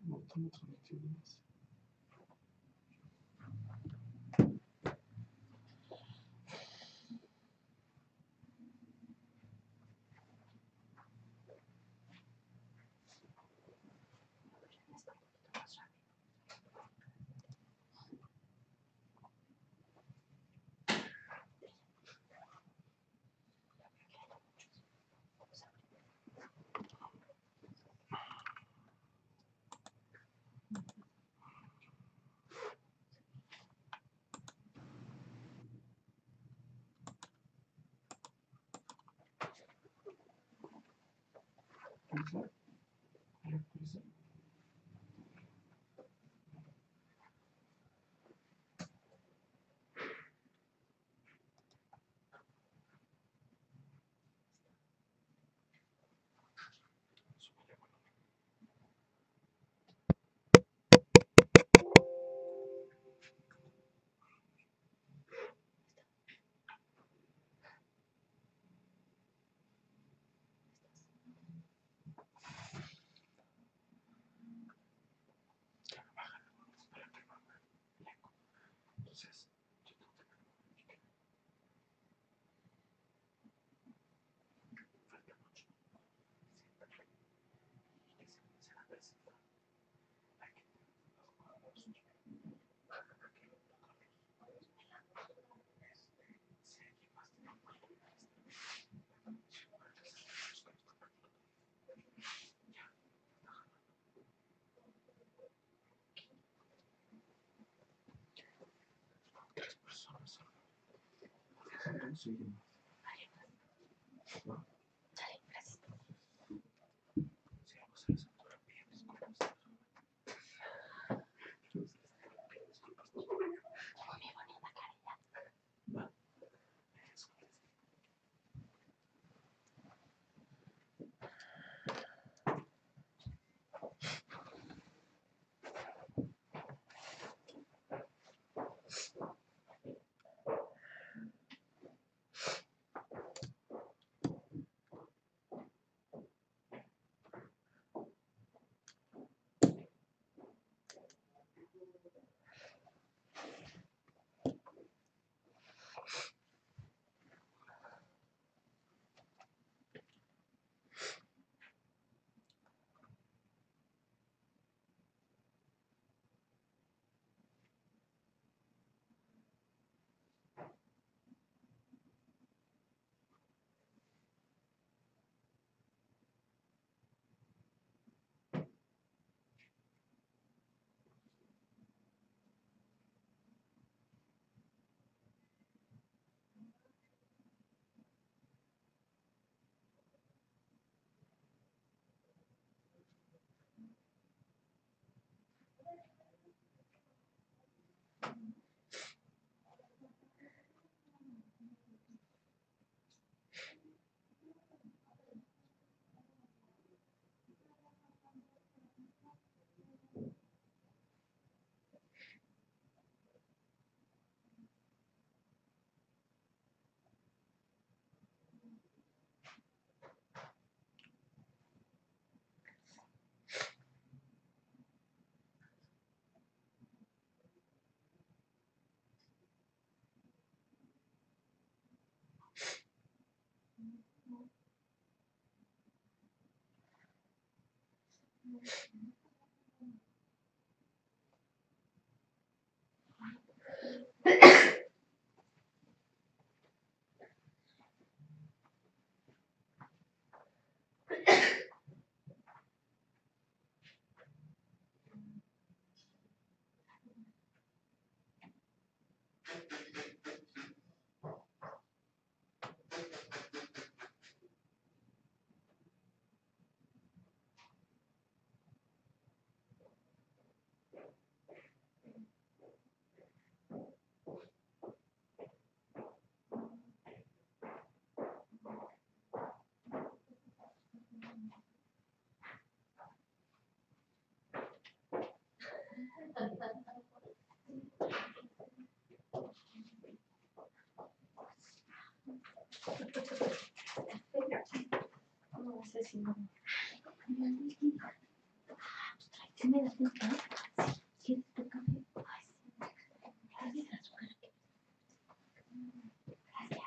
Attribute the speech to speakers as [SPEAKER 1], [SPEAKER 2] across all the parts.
[SPEAKER 1] No estamos transmitiendo más. Sí. ¿No?
[SPEAKER 2] Sale, gracias.
[SPEAKER 1] Sí, vamos a hacer eso. Disculpas.
[SPEAKER 2] Muy bonita carilla.
[SPEAKER 1] Va.
[SPEAKER 2] ese sí no. ¿Sí me das un café? Sí. ¿Quieres tu café? Ay, sí. Gracias, azúcar. Gracias.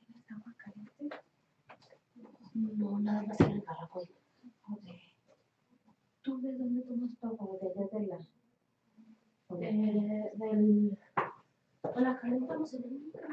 [SPEAKER 2] ¿Tienes agua caliente? No, nada más en el garrafón. ¿Tú de dónde tomas tu agua? ¿De allá de la...? La calentamos en el micro.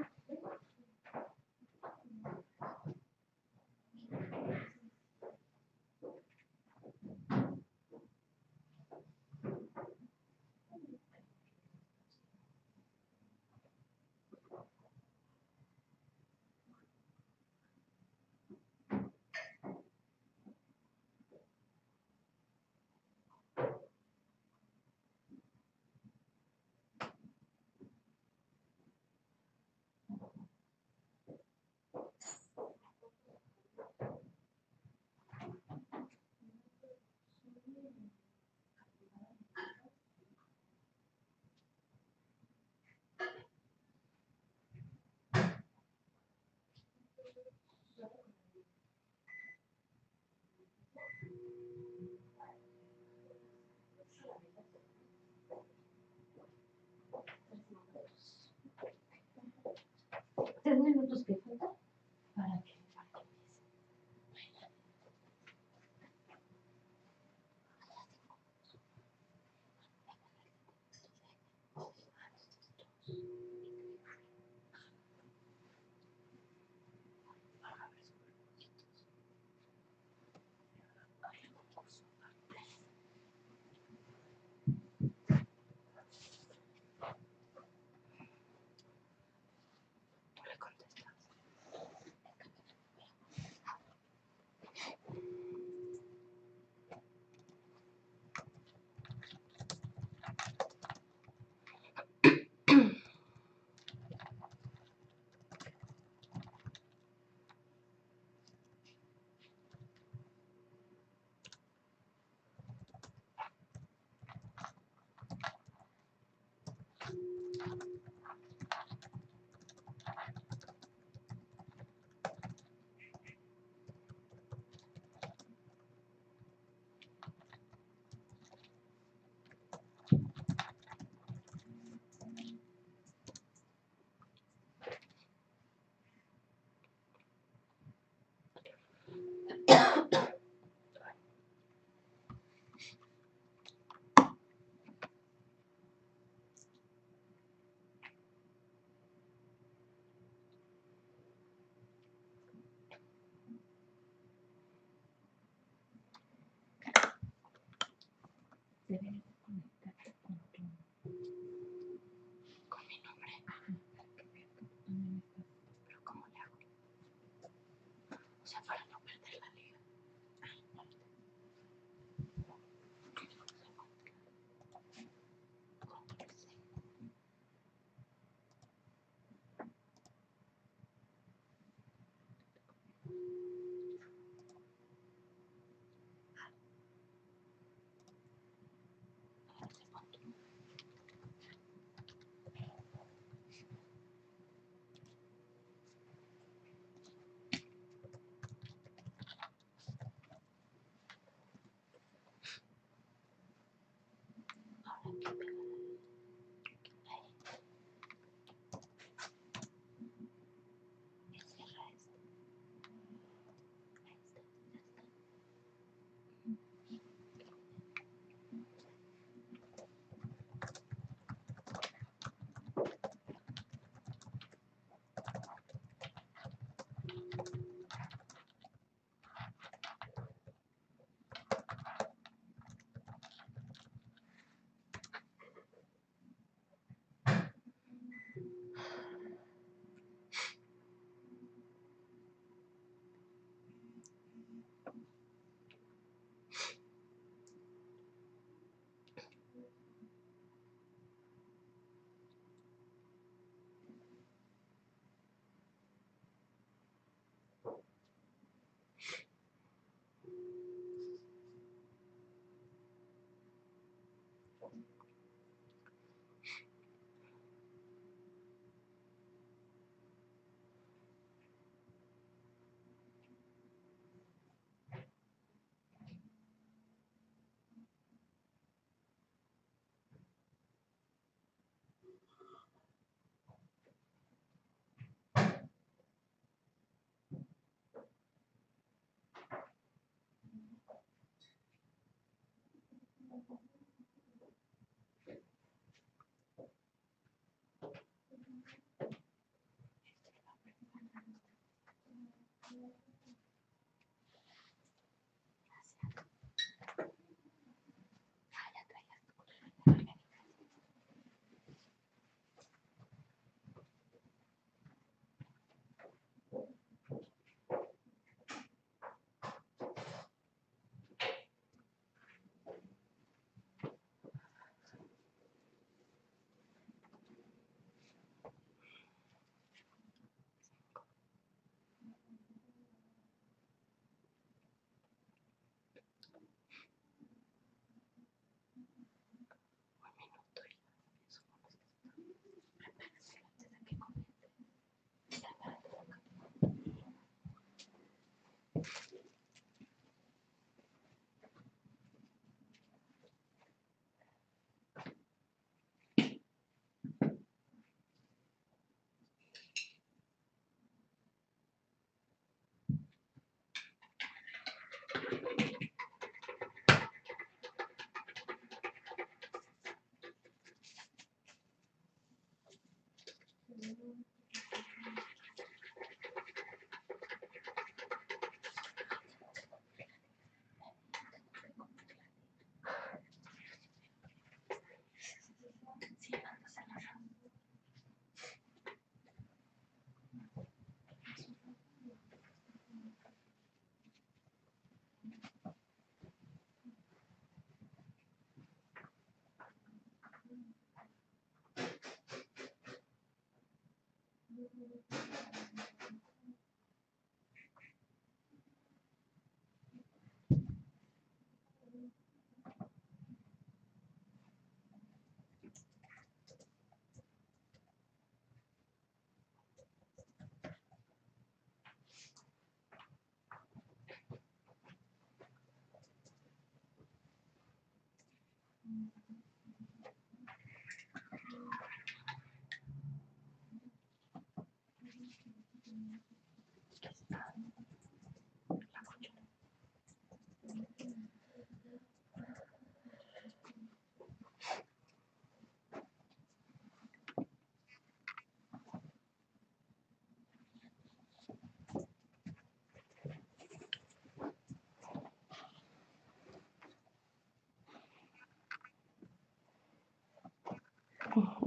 [SPEAKER 2] ¿3 minutos que falta? ¿Para qué?
[SPEAKER 1] Tú le contestas.
[SPEAKER 2] Deberías conectarte con tu...
[SPEAKER 1] Con mi nombre.
[SPEAKER 2] Ajá, para que veas que tú también estás...
[SPEAKER 1] Pero ¿cómo le hago? O sea, para no perder la liga.
[SPEAKER 2] Ay, no.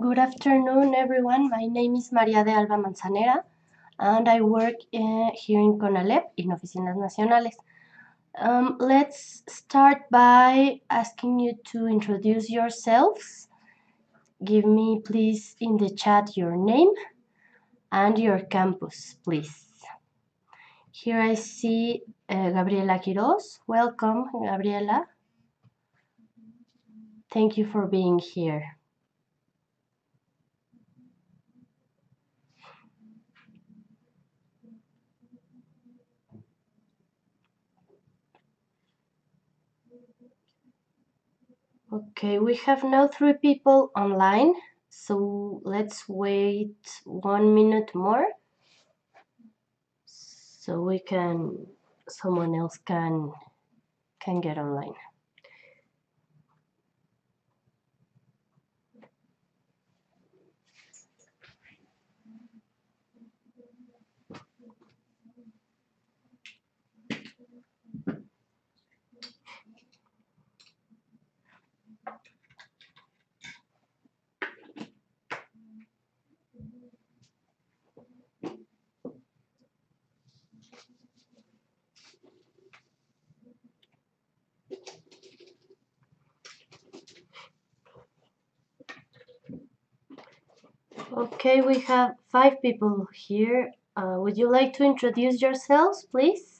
[SPEAKER 3] Good afternoon, everyone. My name is María de Alba Manzanera, and I work here in CONALEP in Oficinas Nacionales. Let's start by asking you to introduce yourselves. Give me, please, in the chat your name and your campus, please. Here I see Gabriela Quiroz. Welcome, Gabriela. Thank you for being here. Okay, we have now 3 people online, so let's wait 1 minute more so someone else can get online. Okay, we have 5 people here. Would you like to introduce yourselves, please?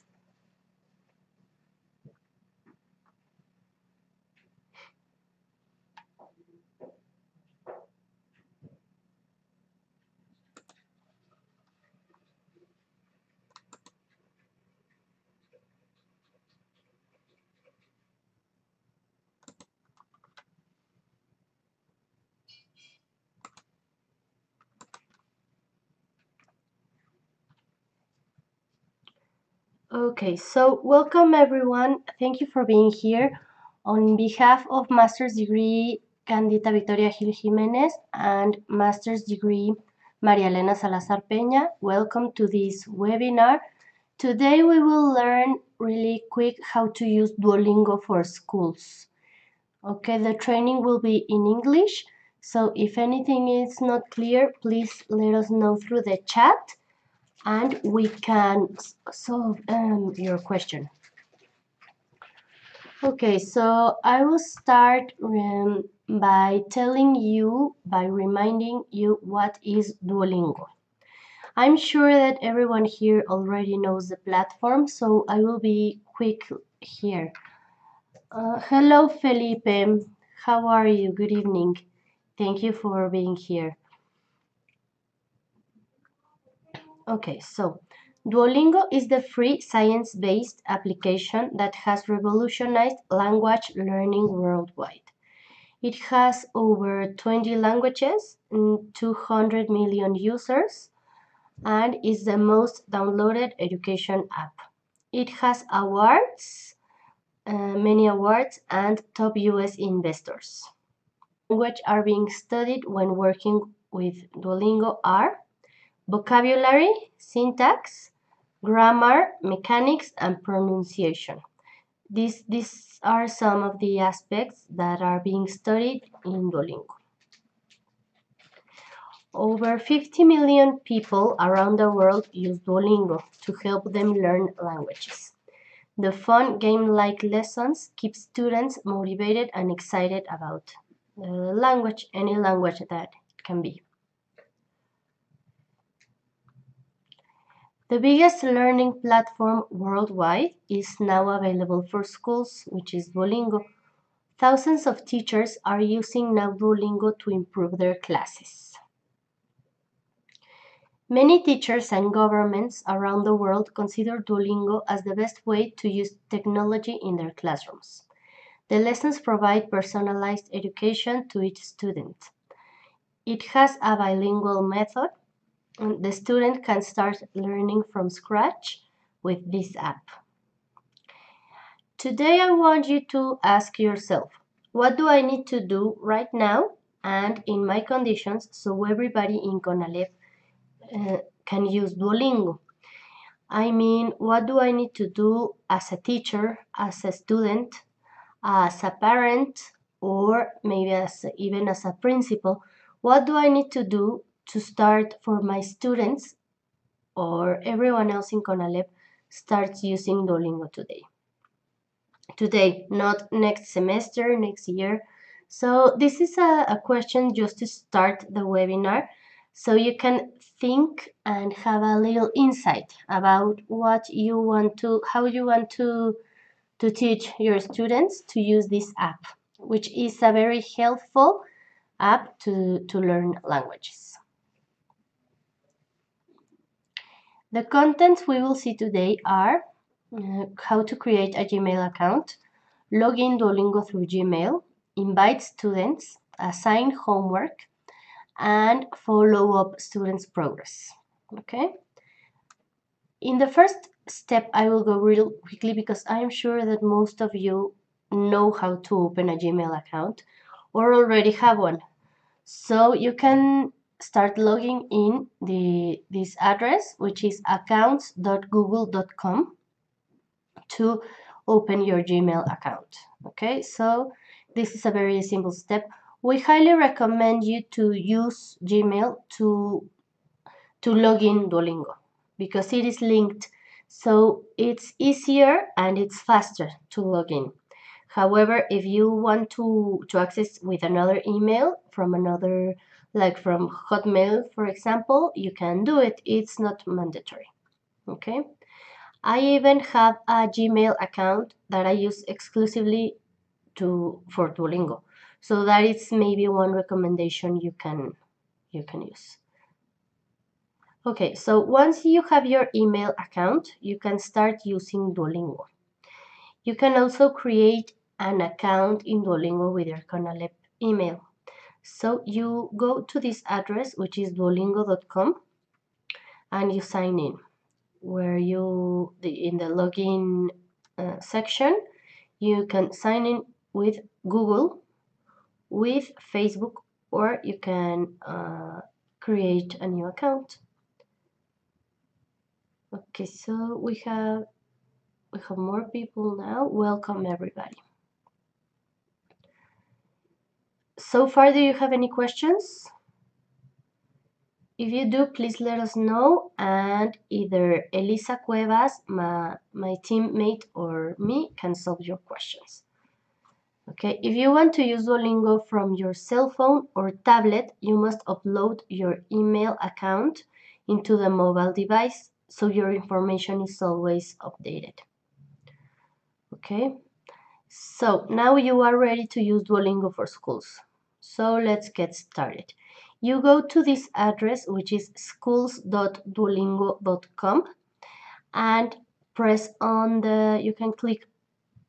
[SPEAKER 3] Okay, so welcome everyone. Thank you for being here. On behalf of Master's Degree Candida Victoria Gil Jimenez and Master's Degree Maria Elena Salazar Peña, welcome to this webinar. Today we will learn really quick how to use Duolingo for schools. Okay, the training will be in English, so if anything is not clear, please let us know through the chat and we can solve your question. Okay, so I will start by reminding you what is Duolingo. I'm sure that everyone here already knows the platform, so I will be quick here. Hello, Felipe. How are you? Good evening. Thank you for being here. Okay, so Duolingo is the free science-based application that has revolutionized language learning worldwide. It has over 20 languages and 200 million users and is the most downloaded education app. It has awards many awards, and top US investors. Language are being studied when working with Duolingo are vocabulary, syntax, grammar, mechanics, and pronunciation. These are some of the aspects that are being studied in Duolingo. Over 50 million people around the world use Duolingo to help them learn languages. The fun game-like lessons keep students motivated and excited about the language, any language that it can be. The biggest learning platform worldwide is now available for schools, which is Duolingo. Thousands of teachers are using now Duolingo to improve their classes. Many teachers and governments around the world consider Duolingo as the best way to use technology in their classrooms. The lessons provide personalized education to each student. It has a bilingual method, and the student can start learning from scratch with this app. Today I want you to ask yourself, what do I need to do right now and in my conditions so everybody in CONALEP can use Duolingo? I mean, what do I need to do as a teacher, as a student, as a parent, or maybe even as a principal? What do I need to do to start for my students or everyone else in CONALEP starts using Duolingo today? Today, not next semester, next year. So this is a question just to start the webinar, so you can think and have a little insight about what you want to, how you want to teach your students to use this app, which is a very helpful app to learn languages. The contents we will see today are how to create a Gmail account, log in Duolingo through Gmail, invite students, assign homework, and follow up students' progress. Okay? In the first step, I will go real quickly because I am sure that most of you know how to open a Gmail account or already have one. So you can start logging in this address, which is accounts.google.com, to open your Gmail account. Okay, so this is a very simple step. We highly recommend you to use Gmail to log in Duolingo because it is linked, so it's easier and it's faster to log in. However, if you want to access with another email from another, like from Hotmail, for example, you can do it. It's not mandatory. Okay. I even have a Gmail account that I use exclusively for Duolingo. So that is maybe one recommendation you can use. Okay, so once you have your email account, you can start using Duolingo. You can also create an account in Duolingo with your CONALEP email. So you go to this address, which is duolingo.com, and you sign in, where in the login section, you can sign in with Google, with Facebook, or you can create a new account. Okay, so we have more people now. Welcome everybody. So far, do you have any questions? If you do, please let us know, and either Elisa Cuevas, my teammate, or me can solve your questions. Okay, if you want to use Duolingo from your cell phone or tablet, you must upload your email account into the mobile device so your information is always updated. Okay, so now you are ready to use Duolingo for schools. So let's get started. You go to this address, which is schools.duolingo.com, and press on you can click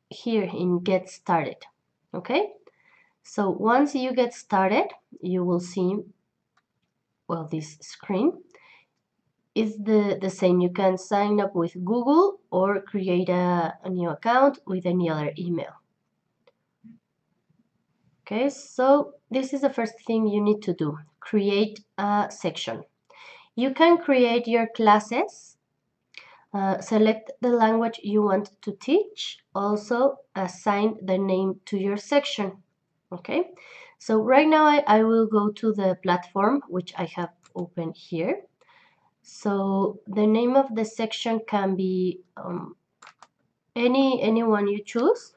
[SPEAKER 3] here in Get Started. Okay? So once you get started, you will see, well, this screen. is the same. You can sign up with Google or create a new account with any other email. Okay, so this is the first thing you need to do. Create a section. You can create your classes. Select the language you want to teach. Also assign the name to your section. Okay, so right now I will go to the platform, which I have open here. So the name of the section can be anyone you choose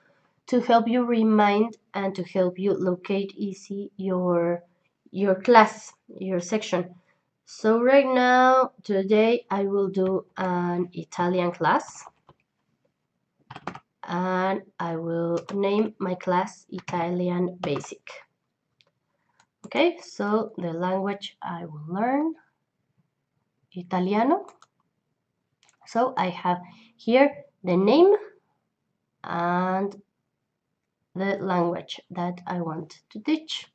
[SPEAKER 3] to help you remind and to help you locate easy your class, your section. So right now, today I will do an Italian class, and I will name my class Italian Basic. Okay, so the language I will learn, Italiano. So I have here the name and the language that I want to teach.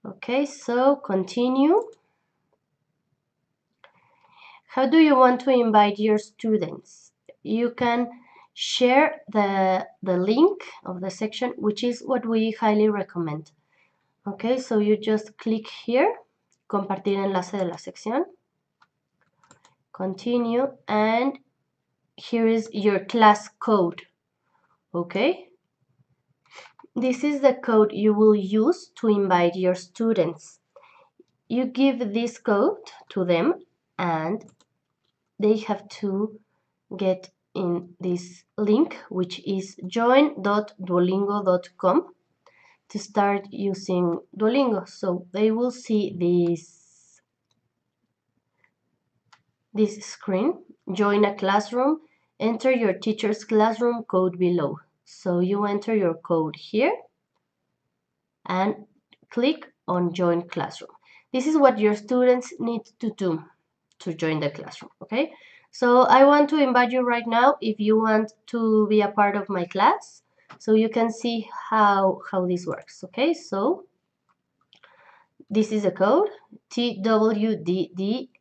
[SPEAKER 3] Okay, so continue. How do you want to invite your students? You can share the link of the section, which is what we highly recommend. Okay, so you just click here, compartir enlace de la sección, continue, and here is your class code. Okay, this is the code you will use to invite your students. You give this code to them and they have to get in this link, which is join.duolingo.com, to start using Duolingo. So they will see this screen, join a classroom, enter your teacher's classroom code below. So you enter your code here and click on join classroom. This is what your students need to do to join the classroom, okay? So I want to invite you right now if you want to be a part of my class, so you can see how this works, okay? So this is a code, TWDDXC.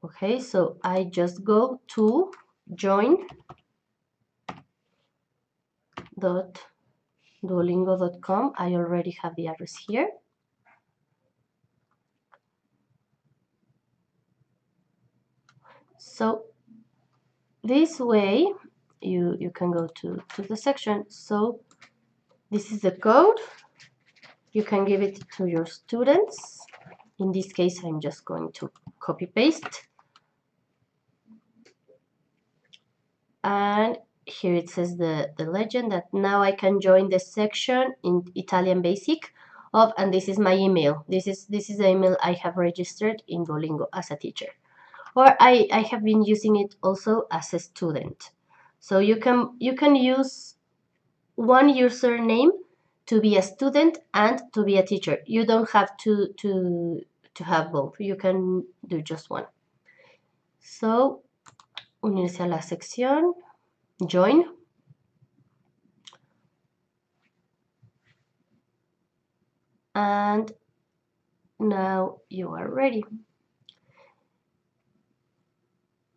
[SPEAKER 3] Okay, so I just go to join.duolingo.com. I already have the address here. So this way you can go to the section. So this is the code. You can give it to your students. In this case, I'm just going to copy paste. And here it says the legend that now I can join the section in Italian Basic of, and this is my email. This is the email I have registered in Duolingo as a teacher. Or I have been using it also as a student. So you can use one username to be a student and to be a teacher. You don't have to have both. You can do just one. So, unirse a la sección, join. And now you are ready.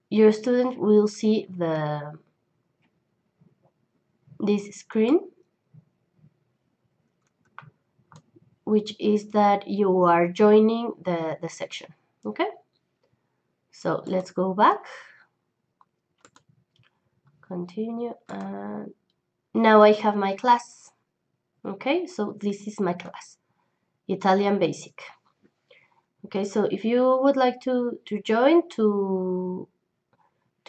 [SPEAKER 3] Your student will see this screen, which is that you are joining the section. Okay, so let's go back, continue, and now I have my class. Okay, so this is my class, Italian Basic. Okay, so if you would like to join to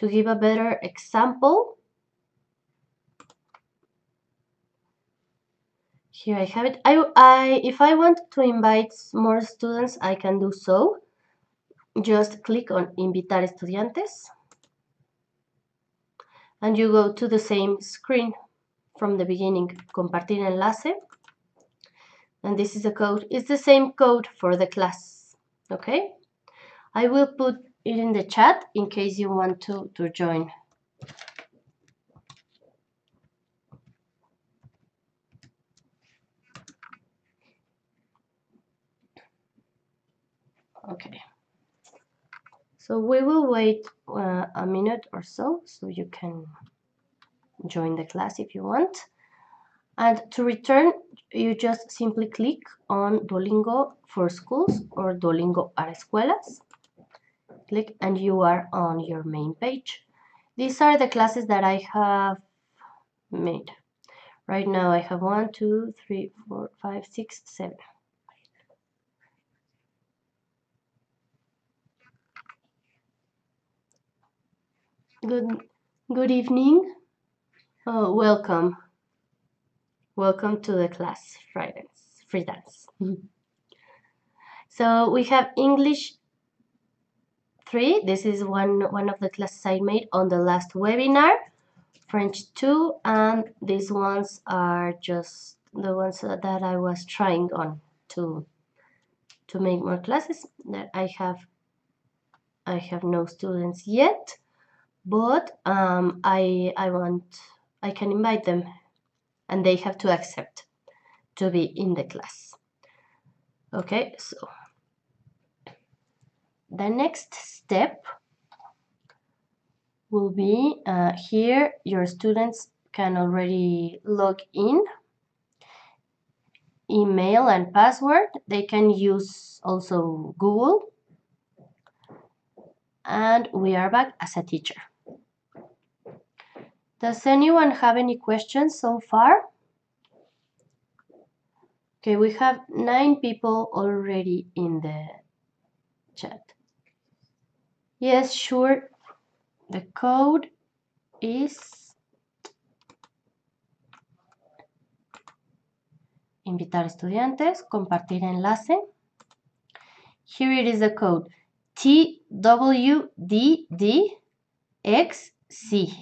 [SPEAKER 3] give a better example, here I have it. If I want to invite more students, I can do so. Just click on Invitar Estudiantes, and you go to the same screen from the beginning, Compartir enlace, and this is the code. It's the same code for the class, okay? I will put it in the chat in case you want to join. Okay. So we will wait a minute or so you can join the class if you want. And to return, you just simply click on Duolingo for Schools or Duolingo para Escuelas. Click and you are on your main page. These are the classes that I have made. Right now I have 1, 2, 3, 4, 5, 6, 7. Good evening. Oh, welcome. Welcome to the class, free dance. So we have English 3. This is one of the classes I made on the last webinar. French 2, and these ones are just the ones that I was trying on to make more classes. That I have no students yet, but I can invite them, and they have to accept to be in the class. Okay, so the next step will be here your students can already log in, email and password. They can use also Google, and we are back as a teacher. Does anyone have any questions so far? Okay, we have 9 people already in the chat. Yes, sure. The code is invitar estudiantes, compartir enlace. Here it is the code TWDDXC.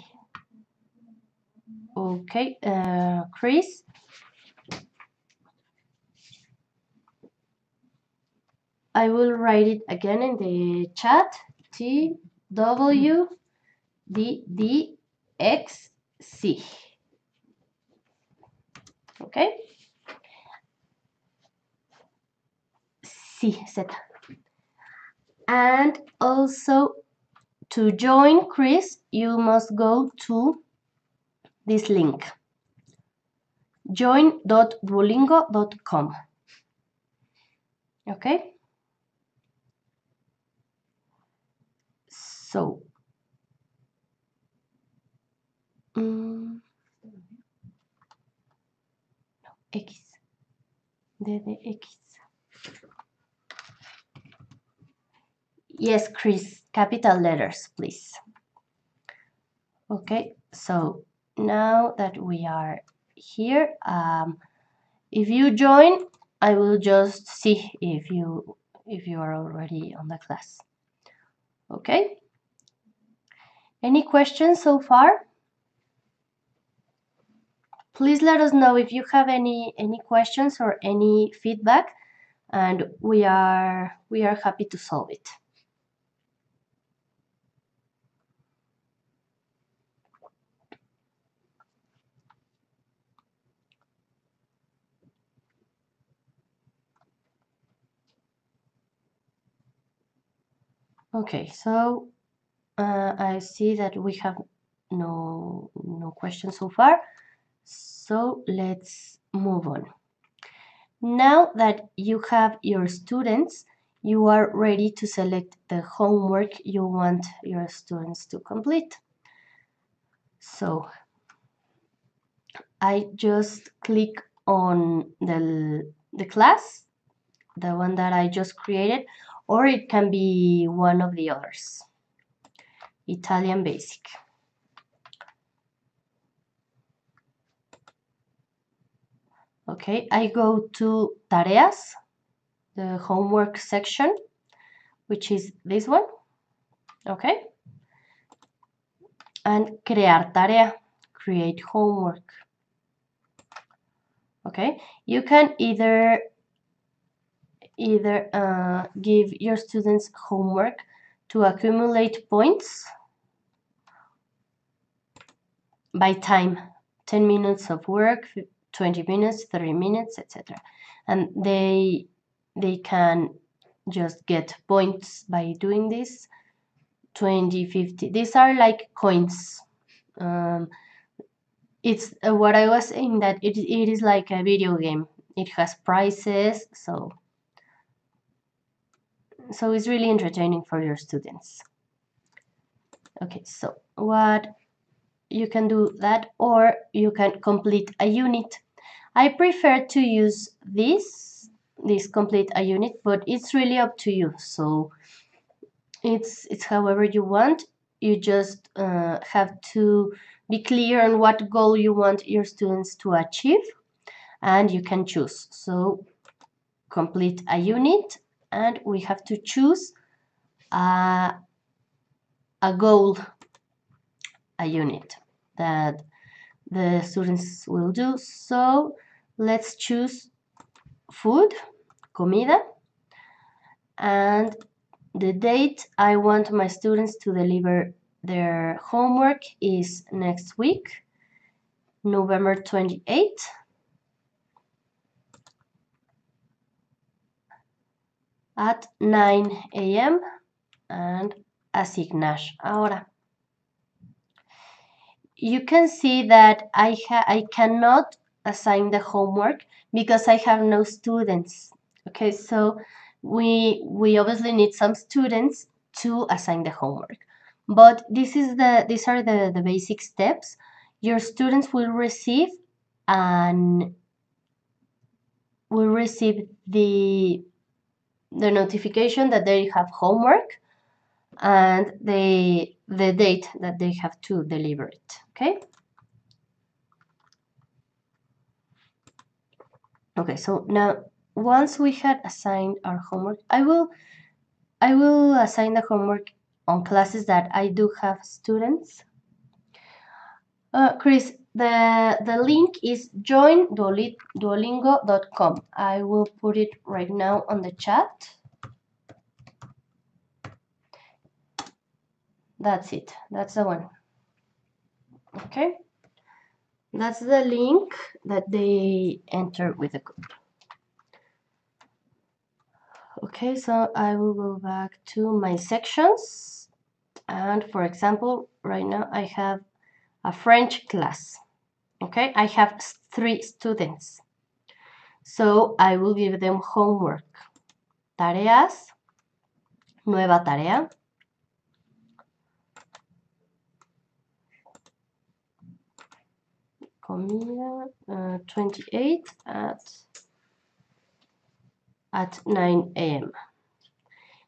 [SPEAKER 3] Okay, Chris. I will write it again in the chat. TWDDXC. Okay. C, Z. And also to join Chris, you must go to this link, join.duolingo.com. Okay. So, X, DDX. Yes, Chris, capital letters, please. Okay, so now that we are here, if you join, I will just see if you are already on the class. Okay. Any questions so far? Please let us know if you have any questions or any feedback, and we are happy to solve it. Okay, so I see that we have no questions so far, so let's move on. Now that you have your students, you are ready to select the homework you want your students to complete. So I just click on the class, the one that I just created, or it can be one of the others. Italian Basic. Okay, I go to Tareas, the homework section, which is this one. Okay. And Crear Tarea, create homework. Okay, you can either give your students homework to accumulate points by time, 10 minutes of work, 20 minutes, 30 minutes, etc. And they can just get points by doing this. 20, 50, these are like coins. It's what I was saying, that it is like a video game. It has prizes, so it's really entertaining for your students. Okay, so what you can do that, or you can complete a unit. I prefer to use this complete a unit, but it's really up to you. So it's however you want. You just have to be clear on what goal you want your students to achieve, and you can choose. So complete a unit, and we have to choose a goal, a unit that the students will do. So let's choose food, comida, and the date I want my students to deliver their homework is next week, November 28th. At 9 a.m. and asignar ahora. You can see that I cannot assign the homework because I have no students. Okay, so we obviously need some students to assign the homework. But these are the basic steps. Your students will receive the notification that they have homework and the date that they have to deliver it. Okay. Okay, so now once we had assigned our homework, I will assign the homework on classes that I do have students. Chris, the link is join.duolingo.com. I will put it right now on the chat. That's it. That's the one. Okay. That's the link that they enter with the code. Okay, so I will go back to my sections. And for example, right now I have a French class. Okay, I have 3 students. So I will give them homework. Tareas, nueva tarea. Comida, 28 at 9 a.m.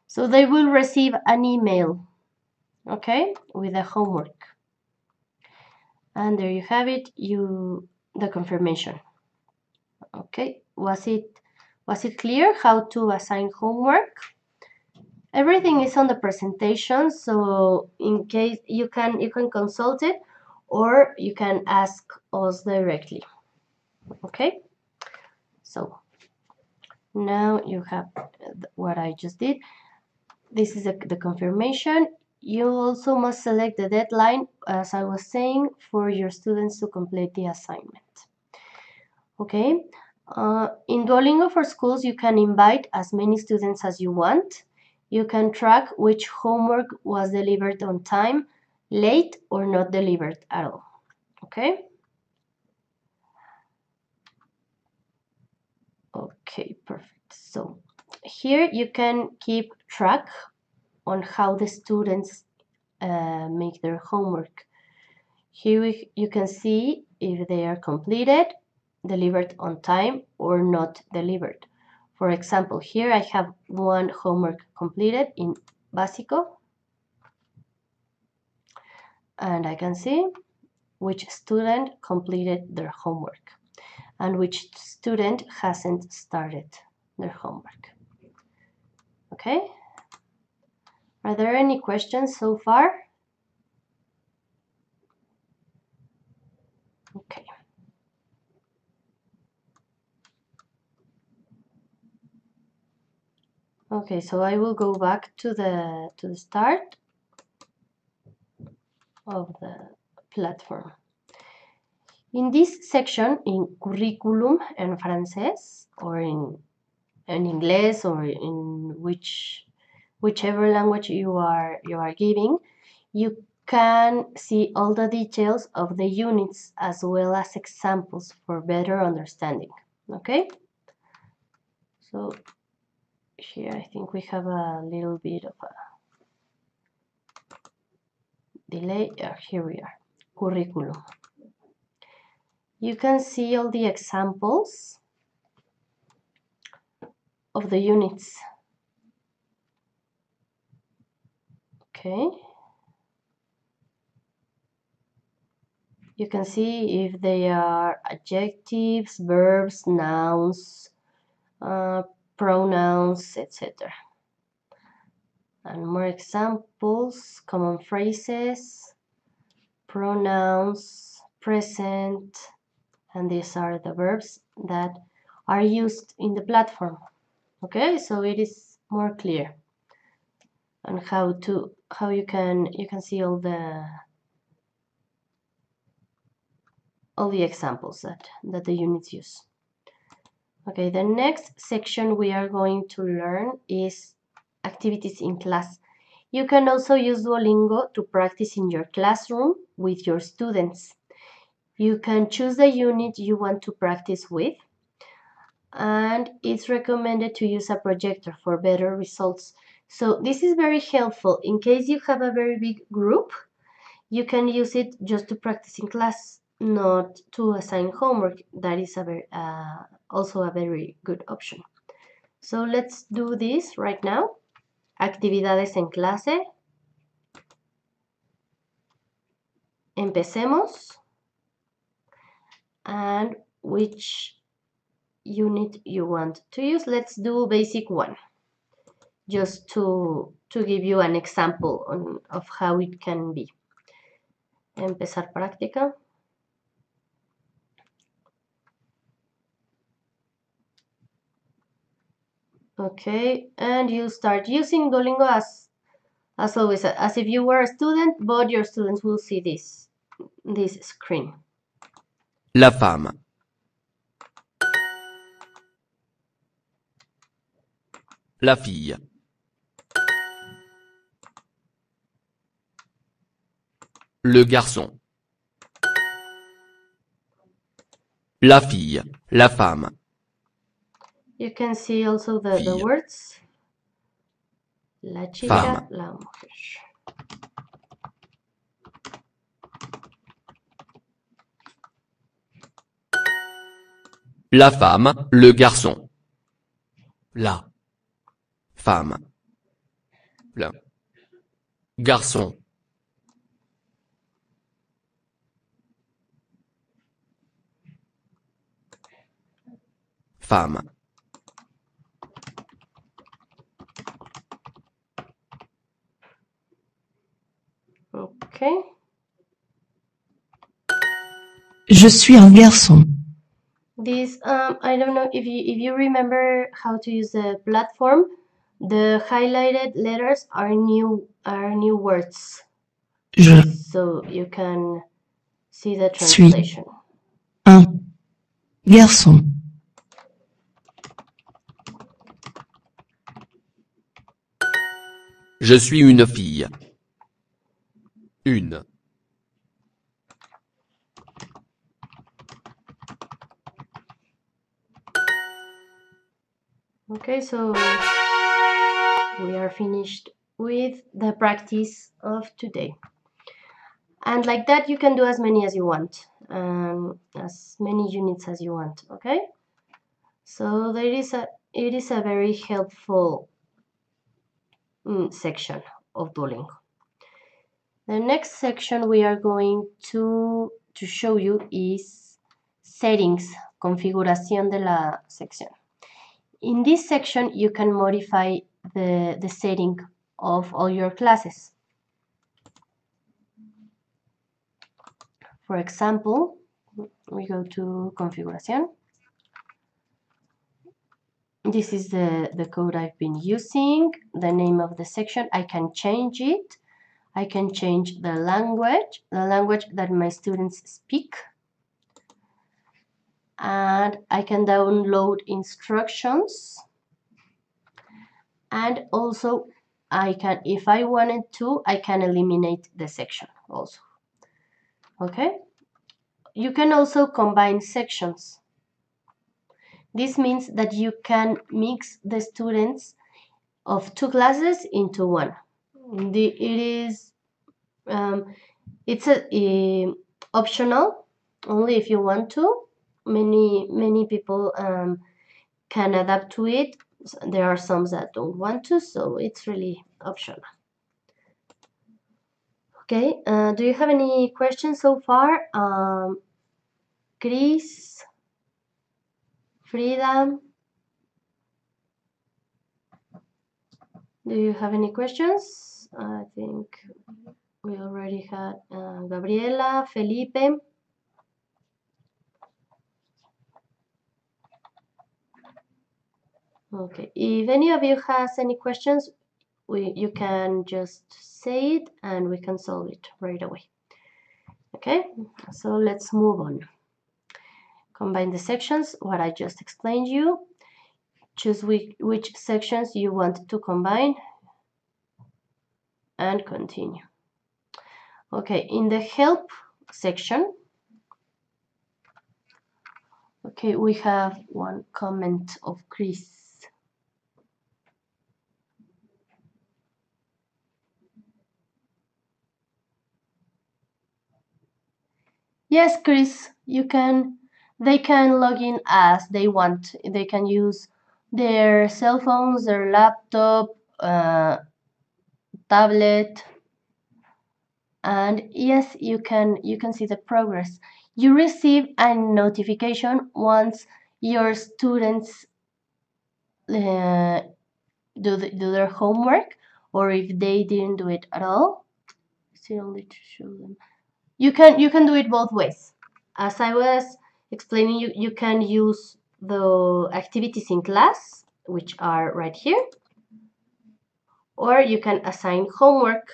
[SPEAKER 3] So they will receive an email, okay, with the homework. And there you have it, the confirmation. Okay, was it clear how to assign homework? Everything is on the presentation, so in case you can consult it, or you can ask us directly. Okay, so now you have what I just did. This is the confirmation. You also must select the deadline, as I was saying, for your students to complete the assignment. Okay, in Duolingo for Schools, you can invite as many students as you want. You can track which homework was delivered on time, late, or not delivered at all. Okay? Okay, perfect. So here you can keep track on how the students make their homework. Here you can see if they are completed, delivered on time, or not delivered. For example, here I have one homework completed in Básico, and I can see which student completed their homework and which student hasn't started their homework. Okay? Are there any questions so far? Okay. Okay, so I will go back to the start of the platform. In this section, in curriculum en francés, or in in English or in whichever language you are giving, you can see all the details of the units as well as examples for better understanding. Okay, so here I think we have a little bit of a delay. Here we are, curriculum. You can see all the examples of the units. Okay, you can see if they are adjectives, verbs, nouns, pronouns, etc. And more examples, common phrases, pronouns, present, and these are the verbs that are used in the platform. Okay, so it is more clear on how you can see all the examples that the units use. Okay, the next section we are going to learn is activities in class. You can also use Duolingo to practice in your classroom with your students. You can choose the unit you want to practice with, and it's recommended to use a projector for better results. So this is very helpful in case you have a very big group. You can use it just to practice in class, not to assign homework. That is also a very good option. So let's do this right now. Actividades en clase. Empecemos. And which unit you want to use. Let's do basic 1, just to give you an example of how it can be. Empezar práctica. Okay, and you start using Duolingo as always, as if you were a student, but your students will see this screen.
[SPEAKER 4] La femme. La fille. Le garçon. La fille. La femme.
[SPEAKER 3] You can see also the words. La chica,
[SPEAKER 4] Femme.
[SPEAKER 3] la mujer.
[SPEAKER 4] La femme, le garçon. La femme. Le garçon. Femme.
[SPEAKER 3] Okay.
[SPEAKER 1] Je suis un garçon.
[SPEAKER 3] This, I don't know if you remember how to use the platform. The highlighted letters are new words.
[SPEAKER 1] Je
[SPEAKER 3] So you can see the
[SPEAKER 1] suis
[SPEAKER 3] translation.
[SPEAKER 1] un garçon.
[SPEAKER 4] Je suis une fille. Une.
[SPEAKER 3] Okay, so we are finished with the practice of today. And like that, you can do as many as you want, as many units as you want, okay? So it is a very helpful section of Duolingo. The next section we are going to show you is settings, configuración de la sección. In this section, you can modify the setting of all your classes. For example, we go to configuración. This is the code I've been using, the name of the section. I can change it. I can change the language that my students speak. And I can download instructions and also I can, if I wanted to, I can eliminate the section also. Okay, you can also combine sections. This means that you can mix the students of two classes into one. It's optional, only if you want to. Many people can adapt to it. There are some that don't want to, so it's really optional. Okay, do you have any questions so far? Chris, Frida, do you have any questions? I think we already had Gabriela, Felipe. Okay, if any of you has any questions, you can just say it and we can solve it right away. Okay, so let's move on. Combine the sections, what I just explained you. Choose which sections you want to combine and continue. Okay, in the help section, okay, we have one comment of Chris. Yes, Chris, they can log in as they want. They can use their cell phones, their laptop, tablet, and yes, you can see the progress. You receive a notification once your students do their homework, or if they didn't do it at all. Still need to show them. You can do it both ways. As I was explaining, you can use the activities in class, which are right here, or you can assign homework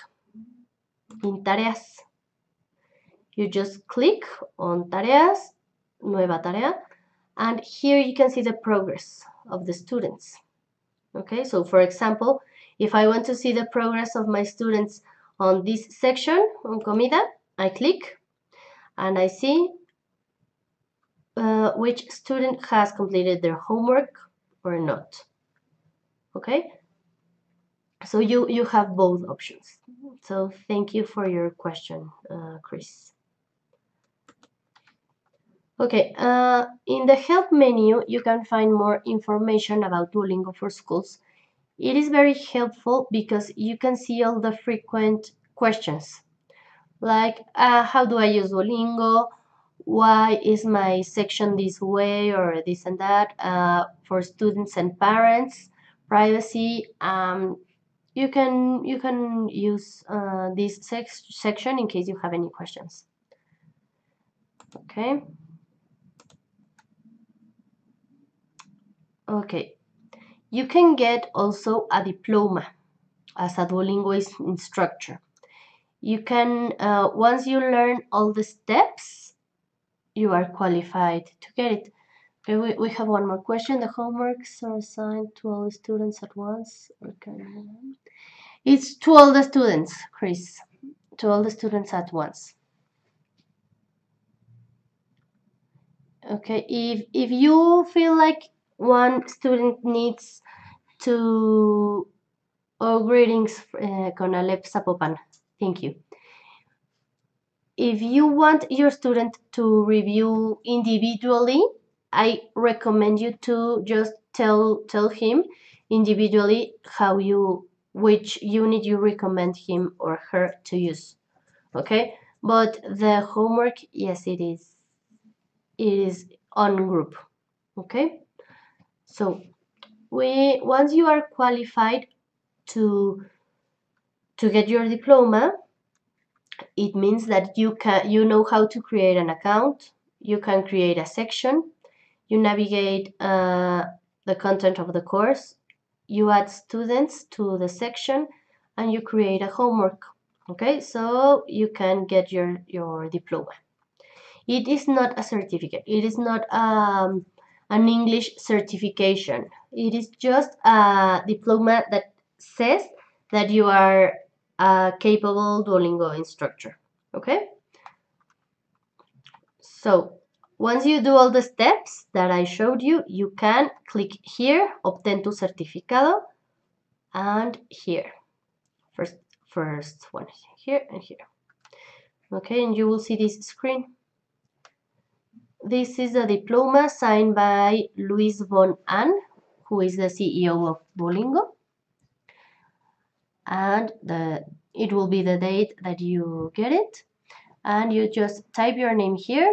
[SPEAKER 3] in tareas. You just click on tareas, nueva tarea, and here you can see the progress of the students. Okay, so for example, if I want to see the progress of my students on this section, on comida, I click and I see which student has completed their homework or not. Okay, so you have both options. So thank you for your question, Chris. Okay, in the help menu, you can find more information about Duolingo for Schools. It is very helpful because you can see all the frequent questions, like how do I use Duolingo? Why is my section this way or this and that? For students and parents, privacy. You can use this section in case you have any questions. Okay. Okay. You can get also a diploma as a Duolingo instructor. You can, once you learn all the steps, you are qualified to get it. Okay, we have one more question. The homeworks are assigned to all the students at once. Okay. It's to all the students, Chris. To all the students at once. Okay, if you feel like one student needs to... Oh, greetings, CONALEP Zapopan. Thank you. If you want your student to review individually, I recommend you to just tell him individually which unit you recommend him or her to use. Okay, but the homework, yes, it is on group. Okay, so once you are qualified to get your diploma, it means that you know how to create an account, you can create a section, you navigate the content of the course, you add students to the section, and you create a homework. Okay, so you can get your diploma. It is not a certificate. It is not an English certification. It is just a diploma that says that you are a capable Duolingo instructor. Okay? So once you do all the steps that I showed you, you can click here, obtén tu certificado, and here. First one here and here. Okay, and you will see this screen. This is the diploma signed by Luis von Ahn, who is the CEO of Duolingo. And it will be the date that you get it. And you just type your name here,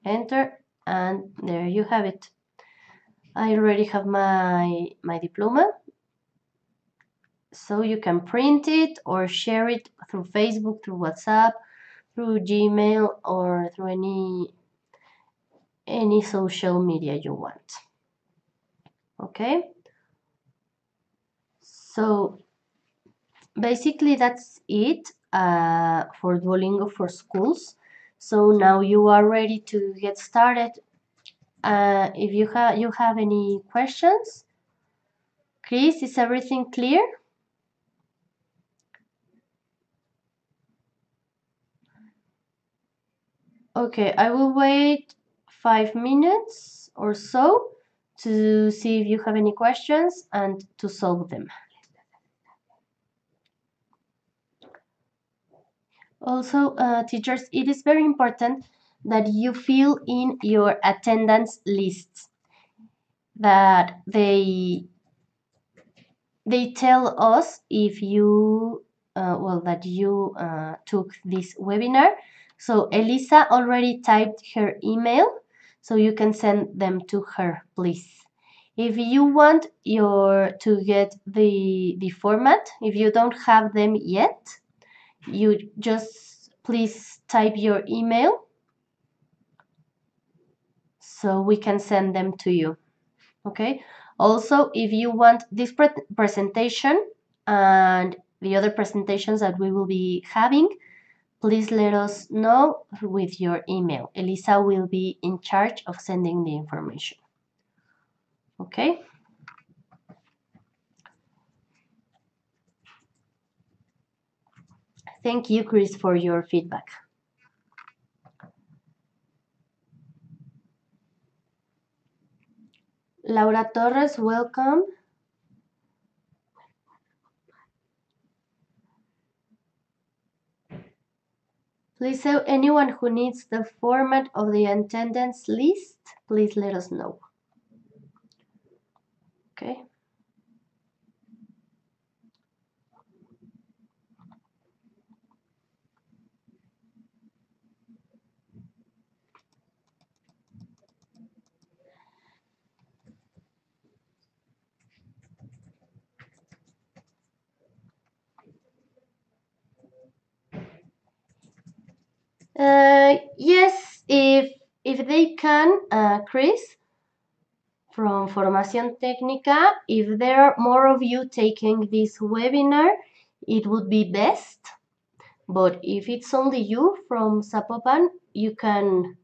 [SPEAKER 3] enter, and there you have it. I already have my diploma. So you can print it or share it through Facebook, through WhatsApp, through Gmail, or through any social media you want. Okay? So basically that's it for Duolingo for Schools. So now you are ready to get started. If you have any questions, Chris, is everything clear? Okay, I will wait 5 minutes or so to see if you have any questions and to solve them. Also, teachers, it is very important that you fill in your attendance lists, that they tell us if you that you took this webinar. So Elisa already typed her email, so you can send them to her, please. If you want to get the format, if you don't have them yet, you just please type your email so we can send them to you. Okay. Also, if you want this presentation and the other presentations that we will be having, please let us know with your email. Elisa will be in charge of sending the information. Okay. Thank you, Chris, for your feedback. Laura Torres, welcome. Please, so anyone who needs the format of the attendance list, please let us know. Okay. Yes, if they can, Chris, from Formación Técnica, if there are more of you taking this webinar, it would be best. But if it's only you from Zapopan, you can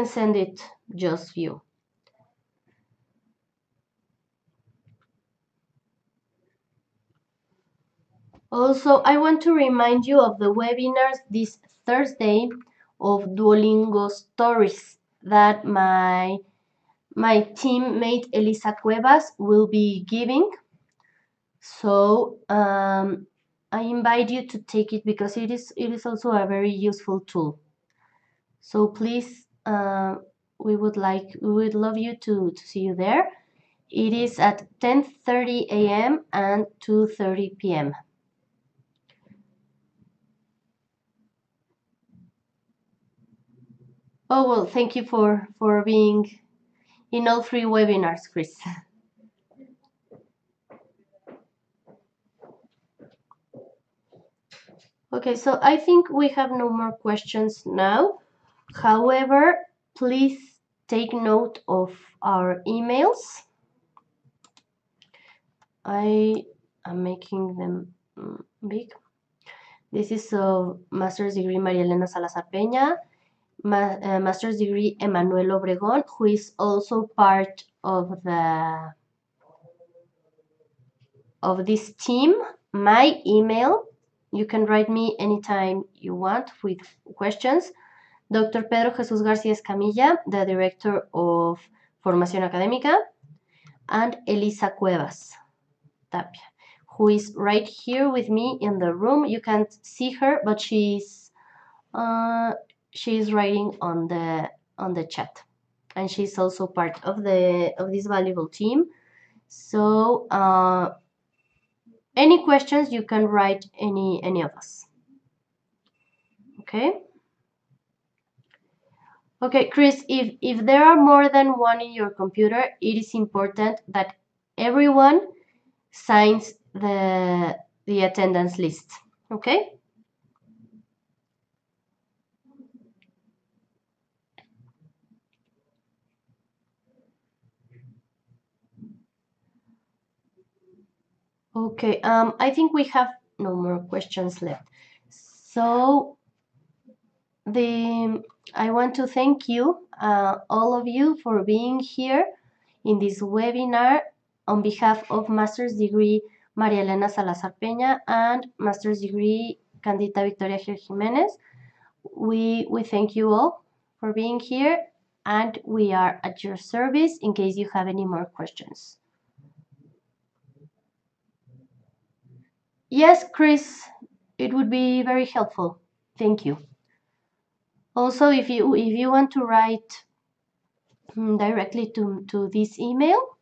[SPEAKER 3] send it just you. Also, I want to remind you of the webinars this Thursday of Duolingo Stories that my teammate Elisa Cuevas will be giving. So I invite you to take it because it is also a very useful tool. So please, we would love you to see you there. It is at 10:30 a.m. and 2:30 p.m. Oh, well, thank you for being in all 3 webinars, Chris. Okay, so I think we have no more questions now. However, please take note of our emails. I am making them big. This is of Master's Degree María Elena Salazar Peña, master's degree Emanuel Obregón, who is also part of this team. My email, you can write me anytime you want with questions. Dr. Pedro Jesús García Escamilla, the director of Formación Académica, and Elisa Cuevas Tapia, who is right here with me in the room. You can't see her, but she's writing on the chat, and she's also part of this valuable team. So any questions, you can write any of us. Okay. Okay, Chris, if there are more than one in your computer, it is important that everyone signs the attendance list. Okay. Okay, I think we have no more questions left. So I want to thank you, all of you, for being here in this webinar on behalf of Master's Degree María Elena Salazar Peña and Master's Degree Candita Victoria Gil Jimenez. We thank you all for being here, and we are at your service in case you have any more questions. Yes, Chris, it would be very helpful. Thank you. Also, if you want to write directly to this email,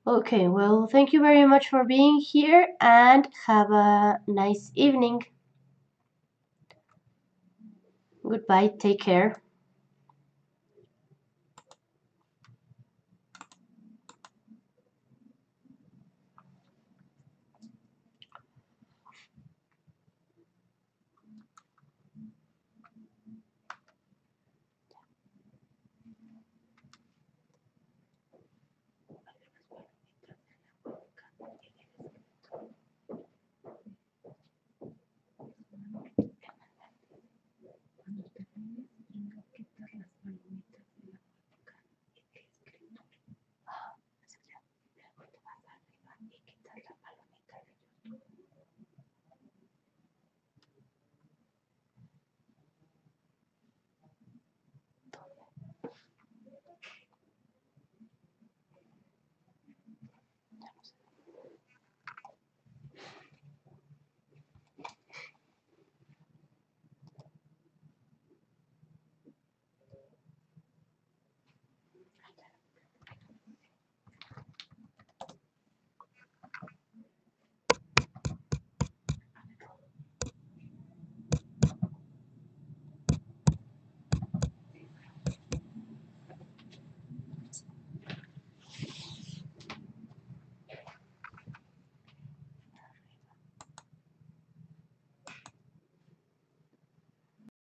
[SPEAKER 3] okay, well, thank you very much for being here, and have a nice evening. Goodbye, take care.
[SPEAKER 2] Cuando termines, tengo que dar las palomitas.